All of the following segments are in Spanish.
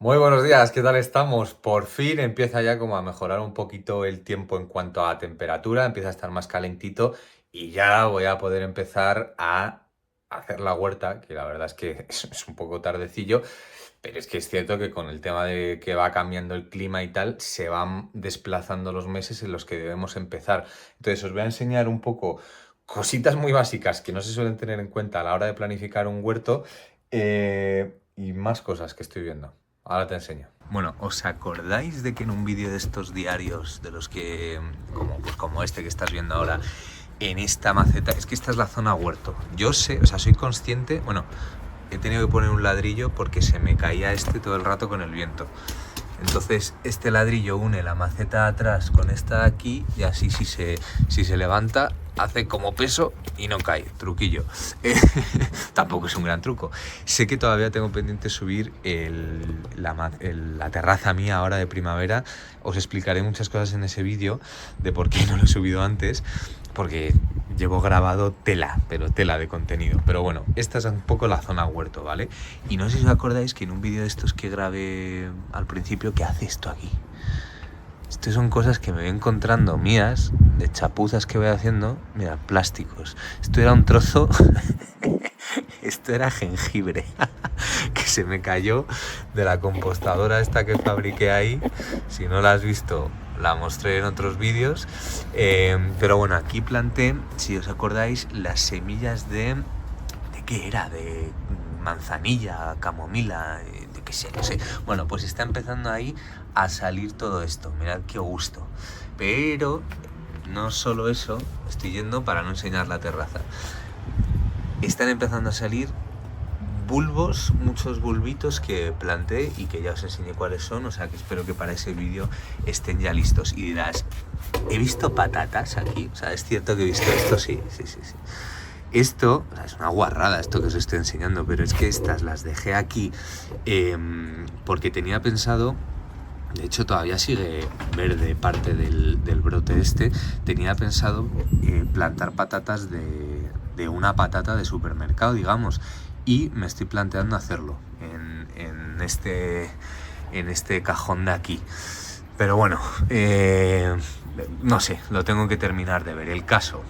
Muy buenos días, ¿qué tal estamos? Por fin empieza ya como a mejorar un poquito el tiempo en cuanto a temperatura, empieza a estar más calentito y ya voy a poder empezar a hacer la huerta, que la verdad es que es un poco tardecillo, pero es que es cierto que con el tema de que va cambiando el clima y tal, se van desplazando los meses en los que debemos empezar. Entonces os voy a enseñar un poco cositas muy básicas que no se suelen tener en cuenta a la hora de planificar un huerto y más cosas que estoy viendo. Ahora te enseño. Bueno, ¿os acordáis de que en un vídeo de estos diarios, de los que, como este que estás viendo ahora, en esta maceta, es que esta es la zona huerto? Yo sé, o sea, soy consciente, bueno, he tenido que poner un ladrillo porque se me caía este todo el rato con el viento. Entonces este ladrillo une la maceta atrás con esta de aquí y así si se levanta hace como peso y no cae, truquillo. Tampoco es un gran truco. Sé que todavía tengo pendiente subir la terraza mía ahora de primavera. Os explicaré muchas cosas en ese vídeo de por qué no lo he subido antes, porque llevo grabado tela, pero tela de contenido. Pero bueno, esta es un poco la zona huerto, ¿vale? Y no sé si os acordáis que en un vídeo de estos que grabé al principio, ¿qué hace esto aquí? Estas son cosas que me voy encontrando mías, de chapuzas que voy haciendo. Mira, plásticos. Esto era un trozo... Esto era jengibre que se me cayó de la compostadora esta que fabriqué ahí. Si no la has visto, la mostré en otros vídeos. Pero bueno, aquí planté, si os acordáis, las semillas de... ¿De qué era? De manzanilla, camomila, de qué sé, no sé. Bueno, pues está empezando ahí a salir todo esto. Mirad qué gusto. Pero no solo eso, estoy yendo para no enseñar la terraza. Están empezando a salir bulbos, muchos bulbitos que planté y que ya os enseñé cuáles son, o sea que espero que para ese vídeo estén ya listos. Y dirás, ¿he visto patatas aquí? O sea, ¿es cierto que he visto esto? Sí. Esto, o sea, es una guarrada esto que os estoy enseñando, pero es que estas las dejé aquí porque tenía pensado... De hecho todavía sigue verde parte del brote este. Tenía pensado plantar patatas de una patata de supermercado, digamos. Y me estoy planteando hacerlo en este cajón de aquí. Pero bueno, no sé, lo tengo que terminar de ver. El caso,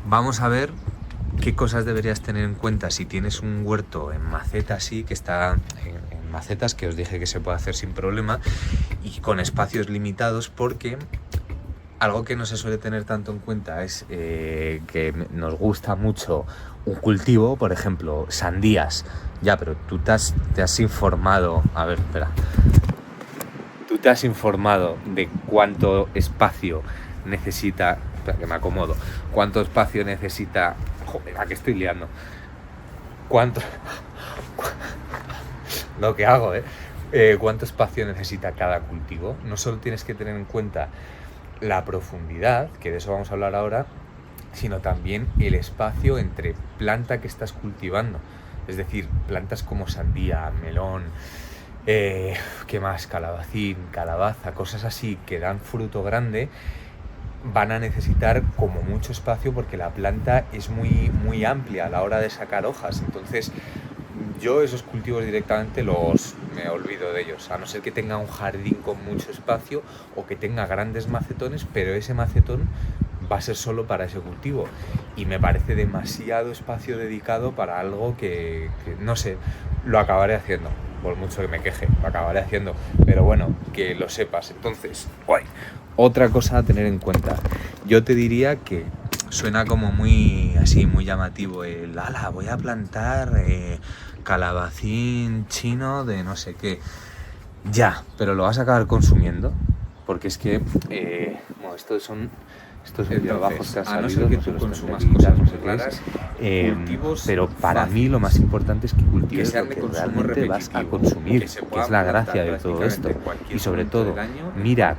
vamos a ver qué cosas deberías tener en cuenta si tienes un huerto en maceta así, que está en macetas, que os dije que se puede hacer sin problema y con espacios limitados, porque algo que no se suele tener tanto en cuenta es que nos gusta mucho un cultivo, por ejemplo, sandías. Ya, pero tú te has informado... A ver, espera. ¿Tú te has informado de cuánto espacio necesita... Espera, que me acomodo. ¿Cuánto espacio necesita... Joder, ¿a qué estoy liando? ¿Cuánto... Lo que hago, ¿cuánto espacio necesita cada cultivo? No solo tienes que tener en cuenta la profundidad, que de eso vamos a hablar ahora, sino también el espacio entre planta que estás cultivando. Es decir, plantas como sandía, melón, ¿qué más? Calabacín, calabaza, cosas así que dan fruto grande, van a necesitar como mucho espacio porque la planta es muy amplia a la hora de sacar hojas. Entonces, yo esos cultivos directamente me olvido de ellos, a no ser que tenga un jardín con mucho espacio o que tenga grandes macetones, pero ese macetón va a ser solo para ese cultivo y me parece demasiado espacio dedicado para algo que no sé, lo acabaré haciendo, por mucho que me queje, lo acabaré haciendo, pero bueno, que lo sepas. Entonces, otra cosa a tener en cuenta, yo te diría que suena como muy llamativo el ala, voy a plantar calabacín chino de no sé qué. Ya, pero lo vas a acabar consumiendo, porque es que estos son trabajos que han salido, a no ser que tú consumas cosas muy claras, cultivos, pero para mí lo más importante es que cultives lo que realmente vas a consumir, que es la gracia de todo esto. Y sobre todo, mira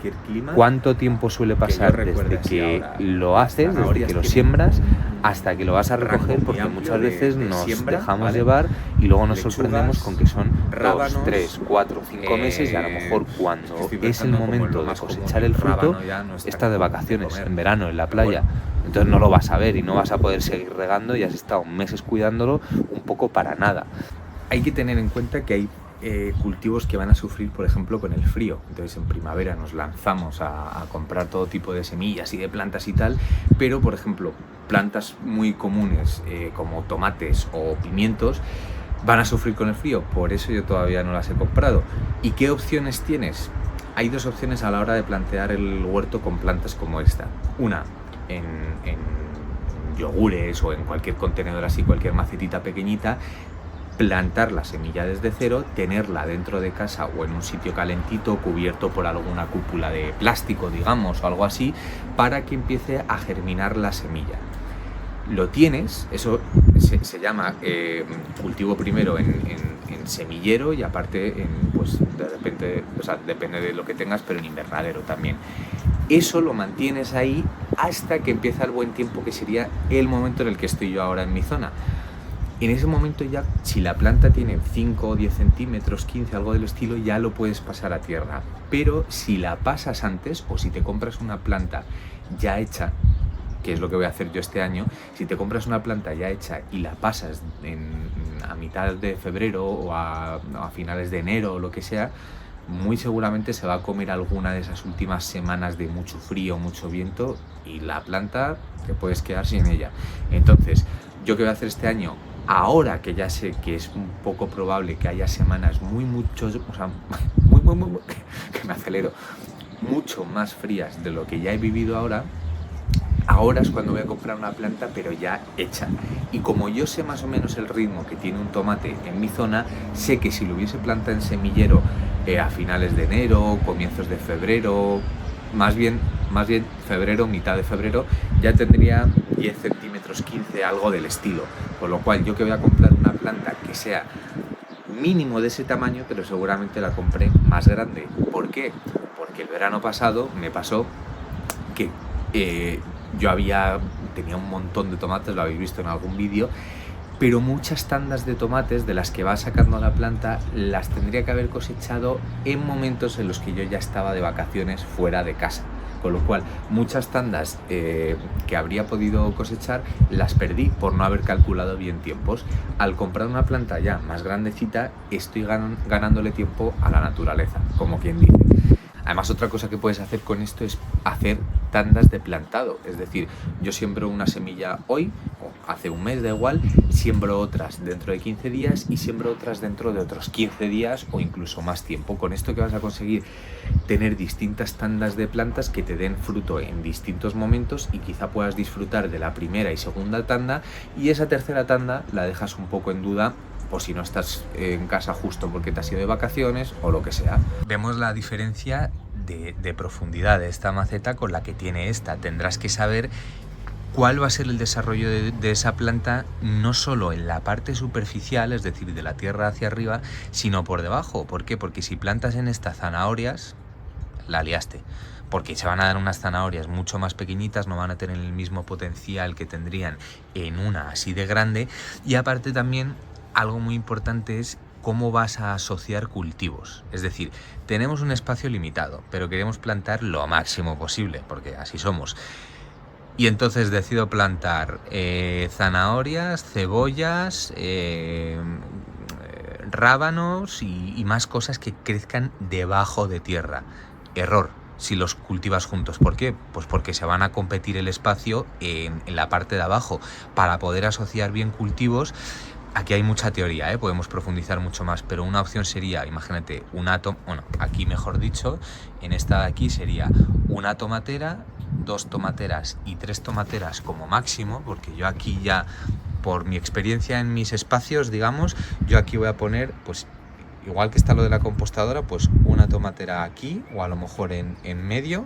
cuánto tiempo suele pasar desde que lo haces, desde que lo siembras, hasta que lo vas a recoger, porque muchas veces nos dejamos llevar y luego nos sorprendemos con que son 2, 3, 4, 5 meses y a lo mejor cuando es el momento de cosechar el fruto, está de vacaciones, en verano, en la playa. Entonces no lo vas a ver y no vas a poder seguir regando y has estado meses cuidándolo un poco para nada. Hay que tener en cuenta que hay cultivos que van a sufrir, por ejemplo, con el frío. Entonces en primavera nos lanzamos a comprar todo tipo de semillas y de plantas y tal, pero por ejemplo plantas muy comunes como tomates o pimientos van a sufrir con el frío, por eso yo todavía no las he comprado. ¿Y qué opciones tienes? Hay dos opciones a la hora de plantear el huerto con plantas como esta. Una, en yogures o en cualquier contenedor así, cualquier macetita pequeñita, plantar la semilla desde cero, tenerla dentro de casa o en un sitio calentito, cubierto por alguna cúpula de plástico, digamos, o algo así, para que empiece a germinar la semilla. Lo tienes, eso se llama cultivo primero en semillero y aparte, pues de repente, o sea, depende de lo que tengas, pero en invernadero también. Eso lo mantienes ahí hasta que empieza el buen tiempo, que sería el momento en el que estoy yo ahora en mi zona. En ese momento ya, si la planta tiene 5 o 10 centímetros, 15, algo del estilo, ya lo puedes pasar a tierra. Pero si la pasas antes o si te compras una planta ya hecha, que es lo que voy a hacer yo este año, si te compras una planta ya hecha y la pasas a mitad de febrero o a finales de enero o lo que sea, muy seguramente se va a comer alguna de esas últimas semanas de mucho frío, mucho viento y la planta te puedes quedar sin ella. Entonces, ¿yo qué voy a hacer este año? Ahora que ya sé que es un poco probable que haya semanas que me acelero, mucho más frías de lo que ya he vivido ahora es cuando voy a comprar una planta, pero ya hecha. Y como yo sé más o menos el ritmo que tiene un tomate en mi zona, sé que si lo hubiese plantado en semillero a finales de enero, comienzos de febrero, más bien febrero, mitad de febrero, ya tendría 10 centímetros, 15, algo del estilo. Con lo cual yo que voy a comprar una planta que sea mínimo de ese tamaño, pero seguramente la compré más grande. ¿Por qué? Porque el verano pasado me pasó que yo tenía un montón de tomates, lo habéis visto en algún vídeo, pero muchas tandas de tomates de las que va sacando la planta las tendría que haber cosechado en momentos en los que yo ya estaba de vacaciones fuera de casa. Con lo cual, muchas tandas que habría podido cosechar las perdí por no haber calculado bien tiempos. Al comprar una planta ya más grandecita, estoy ganándole tiempo a la naturaleza, como quien dice. Además, otra cosa que puedes hacer con esto es hacer tandas de plantado. Es decir, yo siembro una semilla hoy, o hace un mes, da igual, siembro otras dentro de 15 días y siembro otras dentro de otros 15 días o incluso más tiempo. Con esto que vas a conseguir tener distintas tandas de plantas que te den fruto en distintos momentos y quizá puedas disfrutar de la primera y segunda tanda y esa tercera tanda la dejas un poco en duda o si no estás en casa justo porque te has ido de vacaciones o lo que sea. Vemos la diferencia de profundidad de esta maceta con la que tiene esta. Tendrás que saber cuál va a ser el desarrollo de esa planta, no solo en la parte superficial, es decir, de la tierra hacia arriba, sino por debajo. ¿Por qué? Porque si plantas en estas zanahorias, la liaste. Porque se van a dar unas zanahorias mucho más pequeñitas, no van a tener el mismo potencial que tendrían en una así de grande. Y aparte también, algo muy importante es cómo vas a asociar cultivos. Es decir, tenemos un espacio limitado, pero queremos plantar lo máximo posible, porque así somos. Y entonces decido plantar zanahorias, cebollas, rábanos y más cosas que crezcan debajo de tierra. Error si los cultivas juntos. ¿Por qué? Pues porque se van a competir el espacio en la parte de abajo. Para poder asociar bien cultivos, aquí hay mucha teoría, podemos profundizar mucho más, pero una opción sería, imagínate, aquí mejor dicho, en esta de aquí sería una tomatera, 2 tomateras y 3 tomateras como máximo, porque yo aquí ya, por mi experiencia en mis espacios, digamos, yo aquí voy a poner, pues igual que está lo de la compostadora, pues una tomatera aquí, o a lo mejor en medio,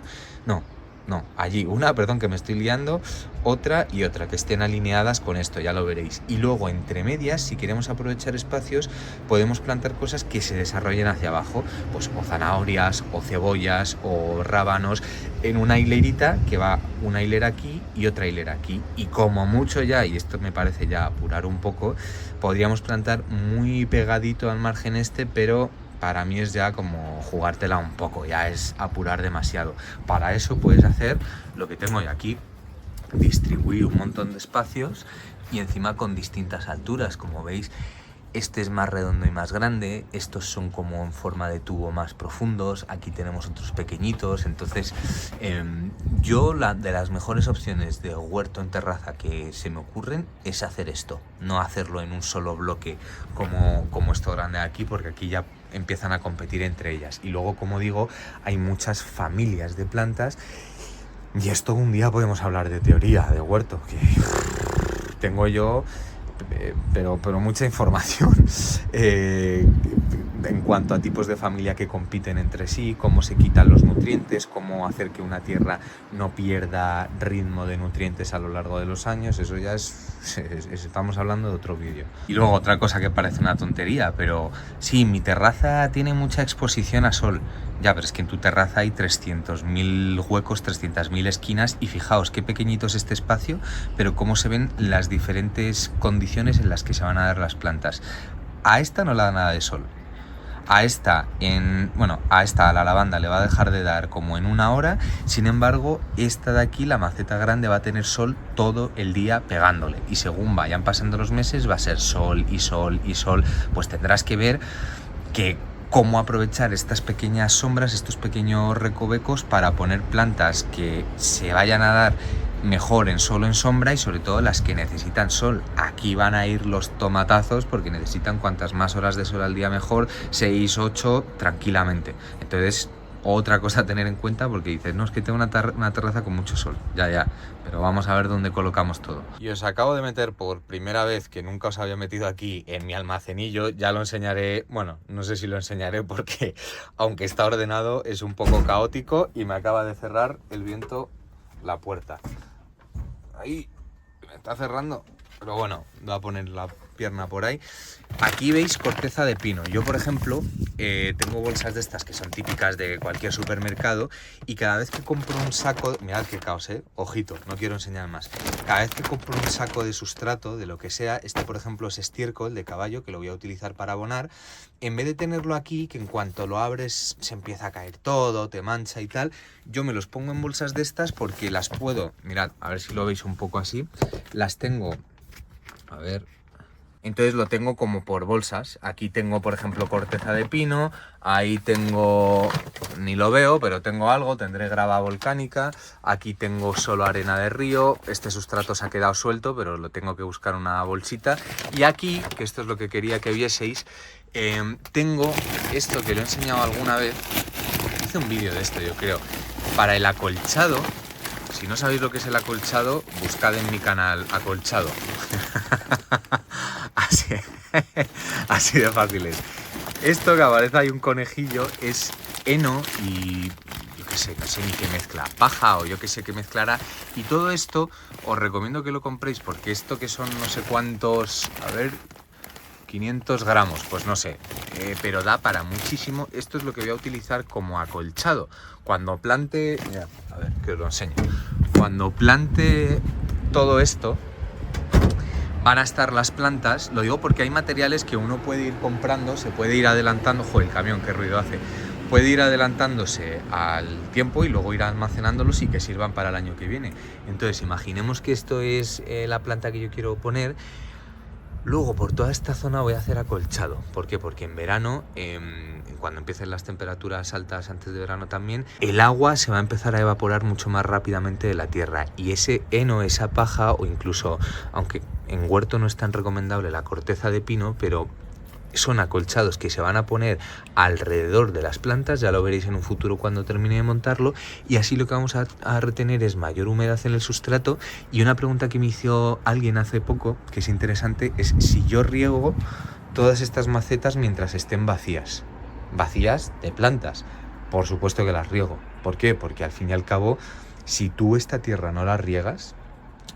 allí una, que me estoy liando, otra y otra, que estén alineadas con esto, ya lo veréis. Y luego entre medias, si queremos aprovechar espacios, podemos plantar cosas que se desarrollen hacia abajo, pues o zanahorias, o cebollas, o rábanos, en una hilerita, que va una hilera aquí y otra hilera aquí. Y como mucho ya, y esto me parece ya apurar un poco, podríamos plantar muy pegadito al margen pero para mí es ya como jugártela un poco, ya es apurar demasiado. Para eso puedes hacer lo que tengo yo aquí, distribuir un montón de espacios y encima con distintas alturas. Como veis, Este es más redondo y más grande, estos son como en forma de tubo más profundos, aquí tenemos otros pequeñitos. Entonces yo de las mejores opciones de huerto en terraza que se me ocurren es hacer esto, no hacerlo en un solo bloque como esto grande de aquí, porque aquí ya empiezan a competir entre ellas. Y luego, como digo, hay muchas familias de plantas y esto un día podemos hablar de teoría de huerto, que tengo yo pero mucha información en cuanto a tipos de familia que compiten entre sí, cómo se quitan los nutrientes, cómo hacer que una tierra no pierda ritmo de nutrientes a lo largo de los años. Eso ya estamos hablando de otro vídeo. Y luego otra cosa que parece una tontería, pero sí, mi terraza tiene mucha exposición a sol. Ya, pero es que en tu terraza hay 300.000 huecos, 300.000 esquinas, y fijaos qué pequeñito es este espacio, pero cómo se ven las diferentes condiciones en las que se van a dar las plantas. A esta no le da nada de sol. A esta, a la lavanda le va a dejar de dar como en 1 hora. Sin embargo, esta de aquí, la maceta grande, va a tener sol todo el día pegándole. Y según vayan pasando los meses, va a ser sol y sol y sol. Pues tendrás que ver cómo aprovechar estas pequeñas sombras, estos pequeños recovecos, para poner plantas que se vayan a dar mejor en sol o en sombra, y sobre todo las que necesitan sol. Aquí van a ir los tomatazos porque necesitan cuantas más horas de sol al día mejor, 6, 8 tranquilamente. Entonces, otra cosa a tener en cuenta, porque dices, no, es que tengo una terraza con mucho sol. Ya, pero vamos a ver dónde colocamos todo. Y os acabo de meter por primera vez, que nunca os había metido aquí, en mi almacenillo. Ya lo enseñaré, bueno, no sé si lo enseñaré porque aunque está ordenado es un poco caótico y me acaba de cerrar el viento la puerta. Ahí, me está cerrando, pero bueno, voy a poner la pierna por ahí. Aquí veis corteza de pino. Yo, por ejemplo, tengo bolsas de estas que son típicas de cualquier supermercado, y cada vez que compro un saco, mirad qué caos, ojito, no quiero enseñar más. Cada vez que compro un saco de sustrato, de lo que sea, este por ejemplo es estiércol de caballo, que lo voy a utilizar para abonar, en vez de tenerlo aquí, que en cuanto lo abres se empieza a caer todo, te mancha y tal, yo me los pongo en bolsas de estas porque las puedo, mirad, a ver si lo veis un poco así, las tengo, a ver. Entonces lo tengo como por bolsas. Aquí tengo, por ejemplo, corteza de pino. Ahí tengo, ni lo veo, pero tengo algo. Tendré grava volcánica. Aquí tengo solo arena de río. Este sustrato se ha quedado suelto, pero lo tengo que buscar una bolsita. Y aquí, que esto es lo que quería que vieseis, tengo esto que lo he enseñado alguna vez. Hice un vídeo de esto, yo creo. Para el acolchado. Si no sabéis lo que es el acolchado, buscad en mi canal acolchado. Así de fácil es. Esto que aparece ahí un conejillo es heno y yo qué sé, no sé ni qué mezcla, paja o yo qué sé qué mezclará. Y todo esto os recomiendo que lo compréis, porque esto que son no sé cuántos, a ver, 500 gramos, pues no sé, pero da para muchísimo. Esto es lo que voy a utilizar como acolchado. Cuando plante, mirad, a ver, que os lo enseño. Cuando plante todo esto, van a estar las plantas, lo digo porque hay materiales que uno puede ir comprando, se puede ir adelantando, joder, el camión, qué ruido hace, puede ir adelantándose al tiempo y luego ir almacenándolos y que sirvan para el año que viene. Entonces, imaginemos que esto es la planta que yo quiero poner. Luego por toda esta zona voy a hacer acolchado. ¿Por qué? Porque en verano, cuando empiecen las temperaturas altas antes de verano también, el agua se va a empezar a evaporar mucho más rápidamente de la tierra, y ese heno, esa paja, o incluso, aunque en huerto no es tan recomendable la corteza de pino, pero son acolchados que se van a poner alrededor de las plantas, ya lo veréis en un futuro cuando termine de montarlo, y así lo que vamos a retener es mayor humedad en el sustrato. Y una pregunta que me hizo alguien hace poco, que es interesante, es si yo riego todas estas macetas mientras estén vacías de plantas. Por supuesto que las riego. ¿Por qué? Porque al fin y al cabo, si tú esta tierra no la riegas,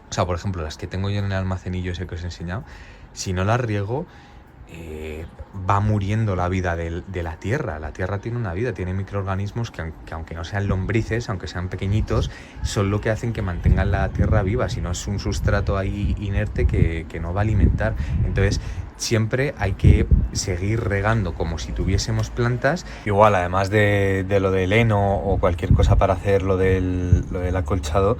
o sea, por ejemplo, las que tengo yo en el almacenillo ese que os he enseñado, si no las riego, va muriendo la vida de la tierra. La tierra tiene una vida, tiene microorganismos que aunque no sean lombrices, aunque sean pequeñitos, son lo que hacen que mantengan la tierra viva. Si no, es un sustrato ahí inerte que no va a alimentar. Entonces siempre hay que seguir regando como si tuviésemos plantas. Igual, además de lo del heno o cualquier cosa para hacer lo del acolchado,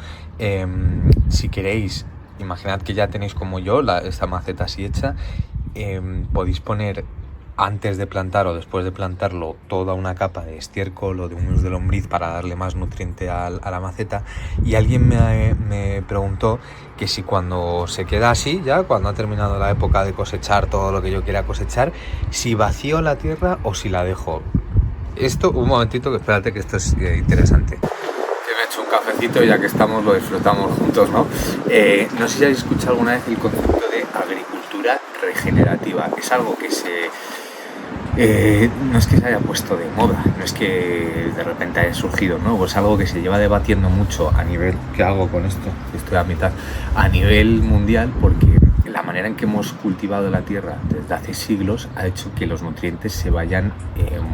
si queréis, imaginad que ya tenéis como yo esta maceta así hecha. podéis poner antes de plantar o después de plantarlo toda una capa de estiércol o de humus de lombriz para darle más nutriente a la maceta. Y alguien me preguntó que si cuando se queda así, ya cuando ha terminado la época de cosechar todo lo que yo quiera cosechar, si vacío la tierra o si la dejo. Esto, un momentito, que espérate, que esto es interesante. Que me he hecho un cafecito y ya que estamos lo disfrutamos juntos, ¿no? No sé si habéis escuchado alguna vez el concepto de agricultura regenerativa. Es algo que no es que se haya puesto de moda, no es que de repente haya surgido, ¿no? Pues algo que se lleva debatiendo mucho a nivel, ¿qué hago con esto? Estoy a mitad, a nivel mundial, porque la manera en que hemos cultivado la tierra desde hace siglos ha hecho que los nutrientes se vayan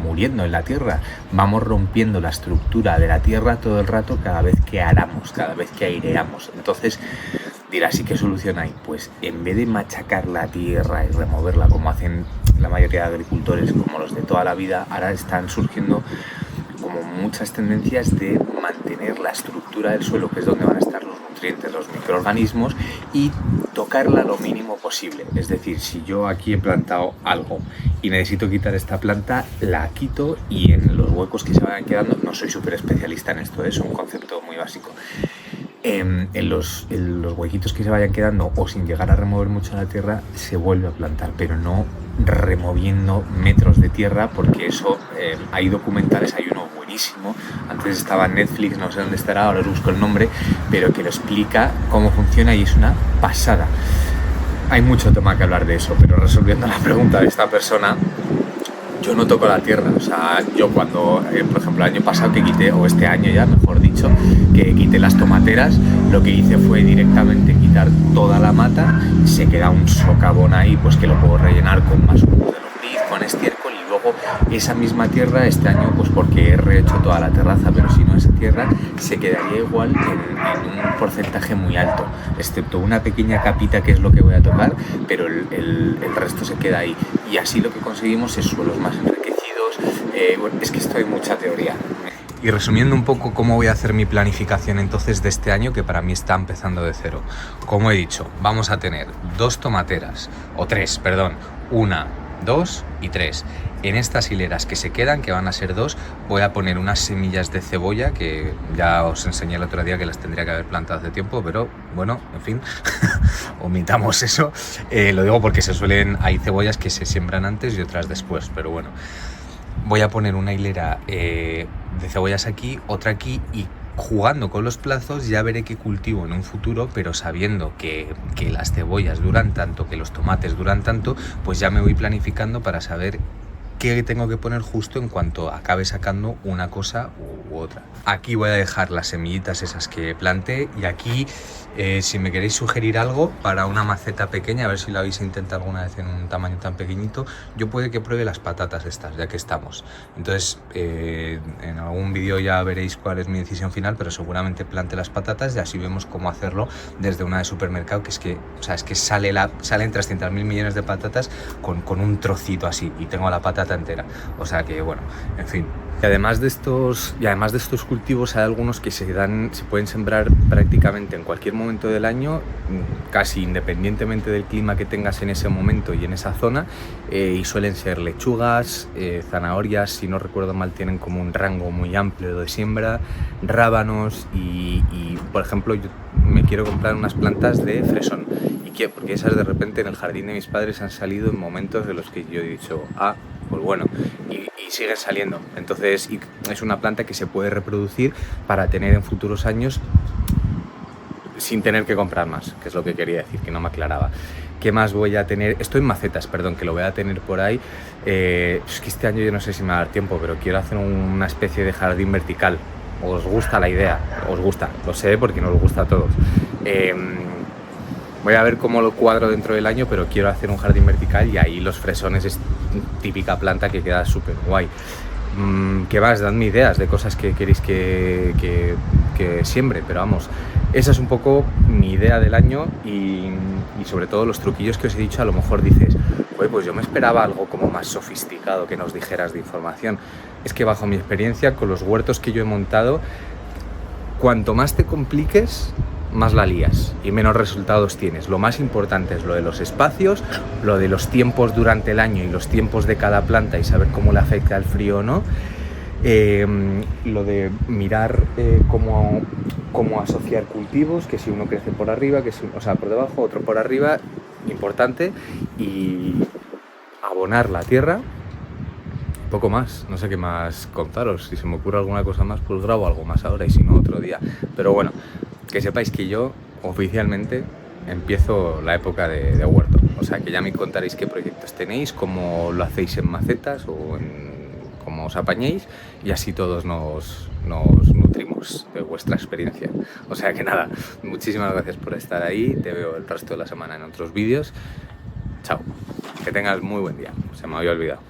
muriendo en la tierra. Vamos rompiendo la estructura de la tierra todo el rato cada vez que aramos, cada vez que aireamos. Entonces, dirás, ¿y qué solución hay? Pues en vez de machacar la tierra y removerla como hacen la mayoría de agricultores, como los de toda la vida, ahora están surgiendo como muchas tendencias de mantener la estructura del suelo, que es donde van a estar los nutrientes, los microorganismos, y tocarla lo mínimo posible. Es decir, si yo aquí he plantado algo y necesito quitar esta planta, la quito, y en los huecos que se vayan quedando, no soy súper especialista en esto, es un concepto muy básico. En los huequitos que se vayan quedando o sin llegar a remover mucho la tierra, se vuelve a plantar, pero no removiendo metros de tierra, porque eso, hay documentales, hay uno buenísimo, antes estaba en Netflix, no sé dónde estará, ahora os busco el nombre, pero que lo explica cómo funciona y es una pasada. Hay mucho tema que hablar de eso, pero resolviendo la pregunta de esta persona, yo no toco la tierra. O sea, yo cuando, por ejemplo, el año pasado que quité, o este año ya, mejor dicho, que quité las tomateras, lo que hice fue directamente quitar toda la mata, se queda un socavón ahí, pues que lo puedo rellenar con más humus de lombriz, con estiércol, y luego esa misma tierra este año, pues porque he rehecho toda la terraza, pero si no, esa tierra se quedaría igual en un porcentaje muy alto, excepto una pequeña capita que es lo que voy a tocar, pero el resto se queda ahí. Y así lo que conseguimos es suelos más enriquecidos. Bueno, es que esto hay mucha teoría. Y resumiendo un poco cómo voy a hacer mi planificación entonces de este año, que para mí está empezando de cero. Como he dicho, vamos a tener 2 tomateras, o 3, perdón, 1, 2 y 3. En estas hileras que se quedan, que van a ser 2, voy a poner unas semillas de cebolla, que ya os enseñé el otro día que las tendría que haber plantado hace tiempo, pero bueno, en fin, omitamos eso. Lo digo porque hay cebollas que se siembran antes y otras después, pero bueno. Voy a poner una hilera de cebollas aquí, otra aquí, y jugando con los plazos ya veré qué cultivo en un futuro, pero sabiendo que las cebollas duran tanto, que los tomates duran tanto, pues ya me voy planificando para saber qué tengo que poner justo en cuanto acabe sacando una cosa u otra. Aquí voy a dejar las semillitas esas que planté, y aquí si me queréis sugerir algo para una maceta pequeña, a ver si lo habéis intentado alguna vez en un tamaño tan pequeñito, yo puede que pruebe las patatas estas, ya que estamos. Entonces en algún vídeo ya veréis cuál es mi decisión final, pero seguramente plante las patatas y así vemos cómo hacerlo desde una de supermercado, que es que, o sea, es que salen 300.000 millones de patatas con un trocito así, y tengo la patata entera. O sea que bueno, en fin. Y además de estos cultivos, hay algunos que se pueden sembrar prácticamente en cualquier momento del año, casi independientemente del clima que tengas en ese momento y en esa zona, y suelen ser lechugas, zanahorias, si no recuerdo mal tienen como un rango muy amplio de siembra, rábanos y por ejemplo, yo me quiero comprar unas plantas de fresón. ¿Y qué? Porque esas de repente en el jardín de mis padres han salido en momentos de los que yo he dicho, pues bueno, y siguen saliendo. Entonces es una planta que se puede reproducir para tener en futuros años sin tener que comprar más, que es lo que quería decir, que no me aclaraba. ¿Qué más voy a tener? Esto en macetas, perdón, que lo voy a tener por ahí. Es que este año yo no sé si me va a dar tiempo, pero quiero hacer una especie de jardín vertical. ¿Os gusta la idea? ¿Os gusta? Lo sé porque nos gusta a todos. Voy a ver cómo lo cuadro dentro del año, pero quiero hacer un jardín vertical, y ahí los fresones es típica planta que queda súper guay. ¿Qué más? Dadme ideas de cosas que queréis que siembre, pero vamos, esa es un poco mi idea del año, y sobre todo los truquillos que os he dicho. A lo mejor dices, pues yo me esperaba algo como más sofisticado que nos dijeras de información. Es que bajo mi experiencia con los huertos que yo he montado, cuanto más te compliques, más la lías y menos resultados tienes. Lo más importante es lo de los espacios, lo de los tiempos durante el año y los tiempos de cada planta y saber cómo le afecta el frío o no. Lo de mirar cómo asociar cultivos, que si uno crece por arriba, o sea, por debajo, otro por arriba, importante, y abonar la tierra. Poco más, no sé qué más contaros. Si se me ocurre alguna cosa más, pues grabo algo más ahora y si no, otro día. Pero bueno, que sepáis que yo oficialmente empiezo la época de huerto. O sea, que ya me contaréis qué proyectos tenéis, cómo lo hacéis en macetas o cómo os apañéis, y así todos nos nutrimos de vuestra experiencia. O sea que nada, muchísimas gracias por estar ahí. Te veo el resto de la semana en otros vídeos. Chao. Que tengas muy buen día. Se me había olvidado.